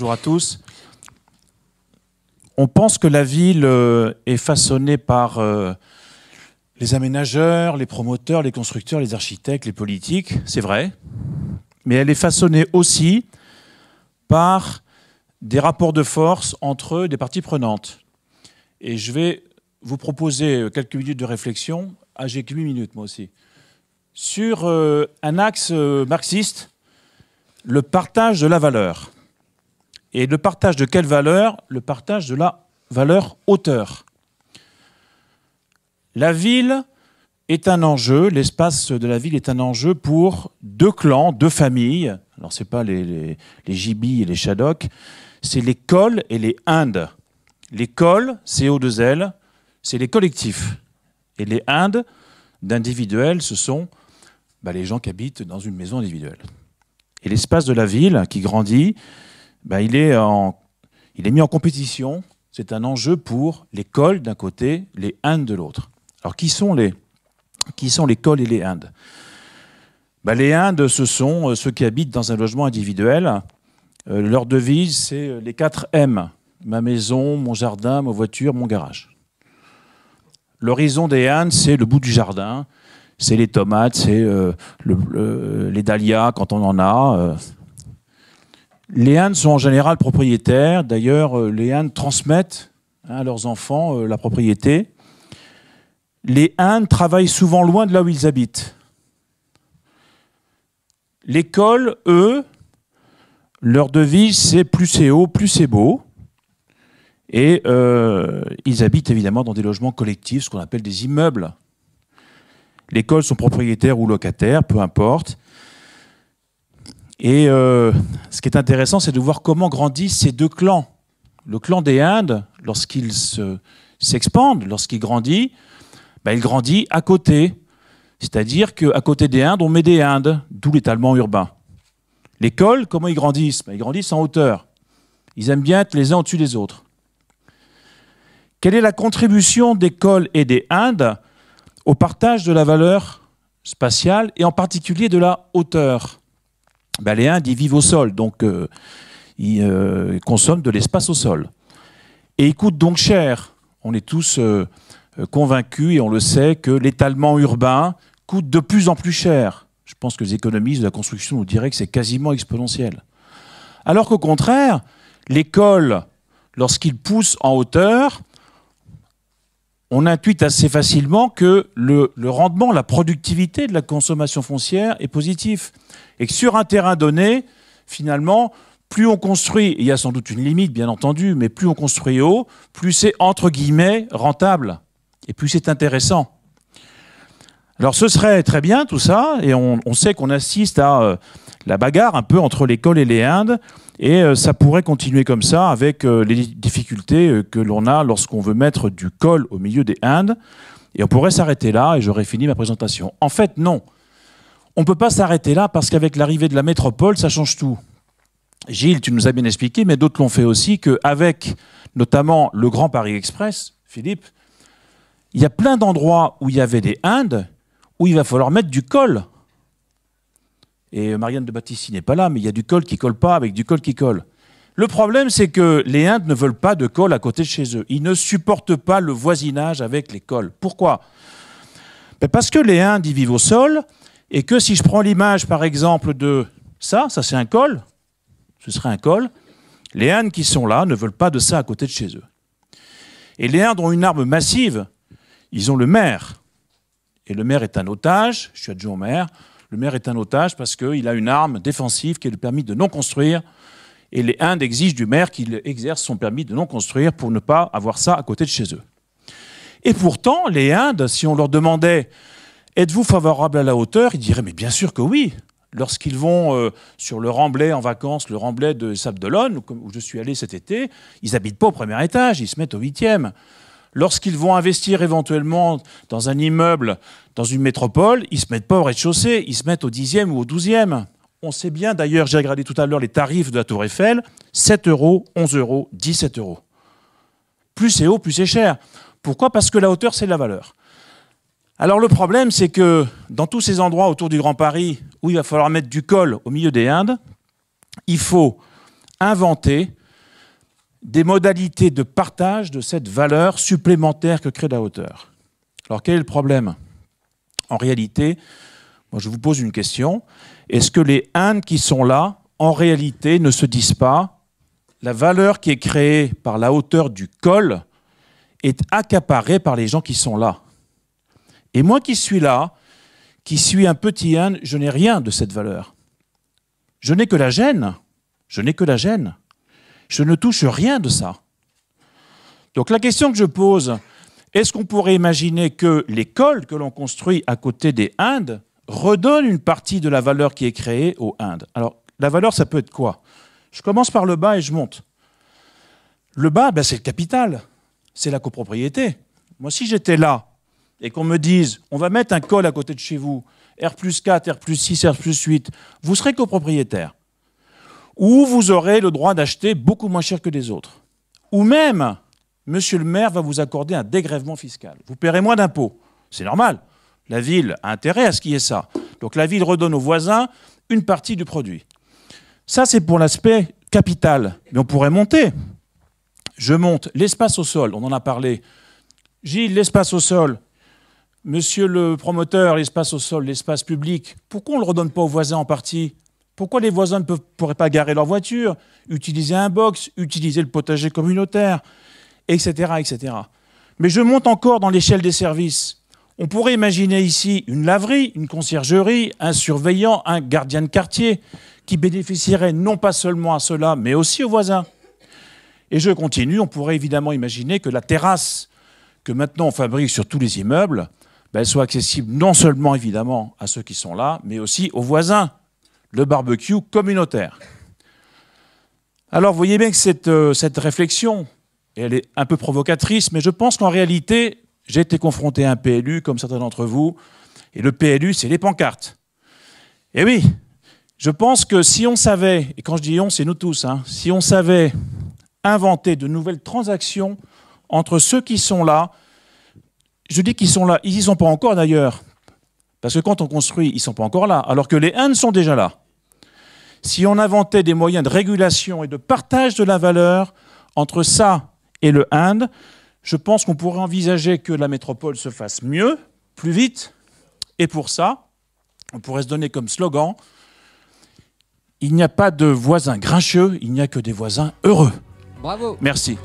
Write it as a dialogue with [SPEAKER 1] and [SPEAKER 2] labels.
[SPEAKER 1] bonjour à tous. On pense que la ville est façonnée par les aménageurs, les promoteurs, les constructeurs, les architectes, les politiques, c'est vrai. Mais elle est façonnée aussi par des rapports de force entre des parties prenantes. Et je vais vous proposer quelques minutes de réflexion, j'ai que 8 minutes moi aussi, sur un axe marxiste, le partage de la valeur. Et le partage de quelle valeur? Le partage de la valeur auteur. La ville est un enjeu, l'espace de la ville est un enjeu pour deux clans, deux familles. Alors ce n'est pas les gibis et les Shadocks, c'est les cols et les indes. Les cols, CO2L, c'est les collectifs. Et les indes d'individuels, ce sont les gens qui habitent dans une maison individuelle. Et l'espace de la ville qui grandit, il est mis en compétition. C'est un enjeu pour les cols d'un côté, les indes de l'autre. Alors qui sont les cols et les indes? Les indes, ce sont ceux qui habitent dans un logement individuel. Leur devise, c'est les 4 M. Ma maison, mon jardin, ma voiture, mon garage. L'horizon des indes, c'est le bout du jardin. C'est les tomates, c'est les dahlias quand on en a. Les indes sont en général propriétaires. D'ailleurs, les indes transmettent à leurs enfants la propriété. Les indes travaillent souvent loin de là où ils habitent. Les cols, eux, leur devise, c'est plus c'est haut, plus c'est beau. Et ils habitent évidemment dans des logements collectifs, ce qu'on appelle des immeubles. Les cols sont propriétaires ou locataires, peu importe. Et ce qui est intéressant, c'est de voir comment grandissent ces deux clans. Le clan des indes, lorsqu'il s'expande, lorsqu'il grandit, il grandit à côté. C'est-à-dire qu'à côté des indes, on met des indes, d'où l'étalement urbain. Les cols, comment ils grandissent? Ils grandissent en hauteur. Ils aiment bien être les uns au-dessus des autres. Quelle est la contribution des cols et des indes au partage de la valeur spatiale et en particulier de la hauteur? Les indes, ils vivent au sol, donc ils consomment de l'espace au sol. Et ils coûtent donc cher. On est tous convaincus, et on le sait, que l'étalement urbain coûte de plus en plus cher. Je pense que les économistes de la construction nous diraient que c'est quasiment exponentiel. Alors qu'au contraire, les cols, lorsqu'ils poussent en hauteur, on intuite assez facilement que le rendement, la productivité de la consommation foncière est positif. Et que sur un terrain donné, finalement, plus on construit, et il y a sans doute une limite bien entendu, mais plus on construit haut, plus c'est entre guillemets rentable. Et plus c'est intéressant. Alors ce serait très bien tout ça, et on sait qu'on assiste à la bagarre un peu entre les cols et les indes, et ça pourrait continuer comme ça avec les difficultés que l'on a lorsqu'on veut mettre du col au milieu des indes, et on pourrait s'arrêter là, et j'aurais fini ma présentation. En fait, non. On ne peut pas s'arrêter là parce qu'avec l'arrivée de la métropole, ça change tout. Gilles, tu nous as bien expliqué, mais d'autres l'ont fait aussi, qu'avec notamment le Grand Paris Express, Philippe, il y a plein d'endroits où il y avait des indes, où il va falloir mettre du col. Et Marianne de Battissi n'est pas là, mais il y a du col qui ne colle pas avec du col qui colle. Le problème, c'est que les indes ne veulent pas de col à côté de chez eux. Ils ne supportent pas le voisinage avec les cols. Pourquoi? Parce que les indes, ils vivent au sol, et que si je prends l'image, par exemple, de ça c'est un col, ce serait un col, les indes qui sont là ne veulent pas de ça à côté de chez eux. Et les indes ont une arme massive, ils ont le maire. Et le maire est un otage, je suis adjoint au maire, le maire est un otage parce qu'il a une arme défensive qui est le permis de non-construire, et les indes exigent du maire qu'il exerce son permis de non-construire pour ne pas avoir ça à côté de chez eux. Et pourtant, les indes, si on leur demandait « Êtes-vous favorable à la hauteur ?» ils diraient « Mais bien sûr que oui !» Lorsqu'ils vont sur le Remblai en vacances, le Remblai de Sables-d'Olonne, où je suis allé cet été, ils n'habitent pas au premier étage, ils se mettent au 8e. Lorsqu'ils vont investir éventuellement dans un immeuble, dans une métropole, ils ne se mettent pas au rez-de-chaussée, ils se mettent au 10e ou au 12e. On sait bien, d'ailleurs, j'ai regardé tout à l'heure les tarifs de la Tour Eiffel, 7 €, 11 €, 17 €. Plus c'est haut, plus c'est cher. Pourquoi? Parce que la hauteur, c'est la valeur. Alors le problème, c'est que dans tous ces endroits autour du Grand Paris, où il va falloir mettre du col au milieu des Indes, il faut inventer des modalités de partage de cette valeur supplémentaire que crée la hauteur. Alors quel est le problème? En réalité, moi je vous pose une question. Est-ce que les Indes qui sont là, en réalité, ne se disent pas la valeur qui est créée par la hauteur du col est accaparée par les gens qui sont là? Et moi qui suis là, qui suis un petit Inde, je n'ai rien de cette valeur. Je n'ai que la gêne. Je n'ai que la gêne. Je ne touche rien de ça. Donc la question que je pose, est-ce qu'on pourrait imaginer que les cols que l'on construit à côté des Indes redonnent une partie de la valeur qui est créée aux Indes? Alors la valeur, ça peut être quoi? Je commence par le bas et je monte. Le bas, ben, c'est le capital. C'est la copropriété. Moi, si j'étais là et qu'on me dise, on va mettre un col à côté de chez vous, R+4, R+6, R+8, vous serez copropriétaire. Ou vous aurez le droit d'acheter beaucoup moins cher que les autres. Ou même, monsieur le maire va vous accorder un dégrèvement fiscal. Vous paierez moins d'impôts. C'est normal. La ville a intérêt à ce qu'il y ait ça. Donc la ville redonne aux voisins une partie du produit. Ça, c'est pour l'aspect capital. Mais on pourrait monter. Je monte l'espace au sol, on en a parlé. Gilles, l'espace au sol. Monsieur le promoteur, l'espace au sol, l'espace public, pourquoi on ne le redonne pas aux voisins en partie? Pourquoi les voisins ne pourraient pas garer leur voiture, utiliser un box, utiliser le potager communautaire, etc., etc. Mais je monte encore dans l'échelle des services. On pourrait imaginer ici une laverie, une conciergerie, un surveillant, un gardien de quartier qui bénéficierait non pas seulement à cela, mais aussi aux voisins. Et je continue, on pourrait évidemment imaginer que la terrasse que maintenant on fabrique sur tous les immeubles, ben, elle soit accessible non seulement évidemment à ceux qui sont là, mais aussi aux voisins. Le barbecue communautaire. Alors vous voyez bien que cette réflexion, elle est un peu provocatrice, mais je pense qu'en réalité, j'ai été confronté à un PLU, comme certains d'entre vous, et le PLU, c'est les pancartes. Et oui, je pense que si on savait, et quand je dis on, c'est nous tous, hein, si on savait inventer de nouvelles transactions entre ceux qui sont là, je dis qu'ils sont là, ils n'y sont pas encore d'ailleurs, parce que quand on construit, ils ne sont pas encore là, alors que les Indes sont déjà là. Si on inventait des moyens de régulation et de partage de la valeur entre ça et le Inde, je pense qu'on pourrait envisager que la métropole se fasse mieux, plus vite, et pour ça, on pourrait se donner comme slogan « Il n'y a pas de voisins grincheux, il n'y a que des voisins heureux ».
[SPEAKER 2] Bravo.
[SPEAKER 1] Merci.